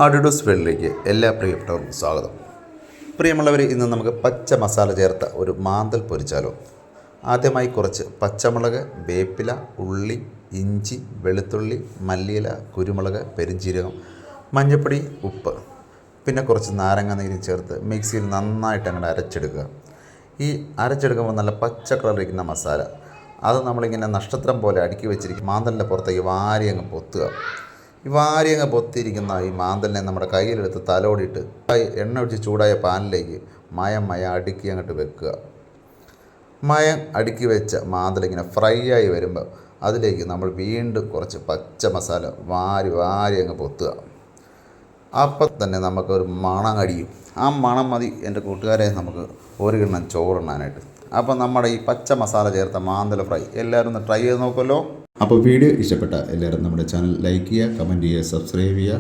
ആടുഡൂസ് വേൾഡിലേക്ക് എല്ലാ പ്രിയപ്പെട്ടവർക്കും സ്വാഗതം. പ്രിയമുള്ളവർ, ഇന്ന് നമുക്ക് പച്ച മസാല ചേർത്ത ഒരു മാന്തൽ പൊരിച്ചാലോ. ആദ്യമായി കുറച്ച് പച്ചമുളക്, വേപ്പില, ഉള്ളി, ഇഞ്ചി, വെളുത്തുള്ളി, മല്ലിയില, കുരുമുളക്, പെരുംജീരകം, മഞ്ഞൾപ്പൊടി, ഉപ്പ്, പിന്നെ കുറച്ച് നാരങ്ങ നീര് ചേർത്ത് മിക്സിയിൽ നന്നായിട്ട് അങ്ങനെ അരച്ചെടുക്കുക. ഈ അരച്ചെടുക്കുമ്പോൾ നല്ല പച്ച കളറിരിക്കുന്ന മസാല അത് നമ്മളിങ്ങനെ നക്ഷത്രം പോലെ അടുക്കി വെച്ചിരിക്കും മാന്തലിൻ്റെ പുറത്തേക്ക് വാരി അങ്ങ് പൊത്തുക. ഈ വാരിയങ്ങ് പൊത്തിയിരിക്കുന്ന ഈ മാന്തലിനെ നമ്മുടെ കയ്യിലെടുത്ത് തലോടിയിട്ട് എണ്ണ ഒഴിച്ച് ചൂടായ പാനിലേക്ക് മയം അടുക്കി അങ്ങോട്ട് വെക്കുക. മയം അടുക്കി വെച്ച മാന്തലിങ്ങനെ ഫ്രൈ ആയി വരുമ്പോൾ അതിലേക്ക് നമ്മൾ വീണ്ടും കുറച്ച് പച്ച മസാല വാരി അങ്ങ് പൊത്തുക. അപ്പം തന്നെ നമുക്കൊരു മണം അടിയും. ആ മണം മതി എൻ്റെ കൂട്ടുകാരെ നമുക്ക് ഒരു കിണ്ണം ചോറുണ്ണാനായിട്ട്. അപ്പം നമ്മുടെ ഈ പച്ച മസാല ചേർത്ത മാന്തൽ ഫ്രൈ എല്ലാവരും ഒന്ന് ട്രൈ ചെയ്ത് നോക്കുമല്ലോ. അപ്പോൾ വീഡിയോ ഇഷ്ടപ്പെട്ട എല്ലാവരും നമ്മുടെ ചാനൽ ലൈക്ക് ചെയ്യുക, കമൻറ്റ് ചെയ്യുക, സബ്സ്ക്രൈബ് ചെയ്യുക.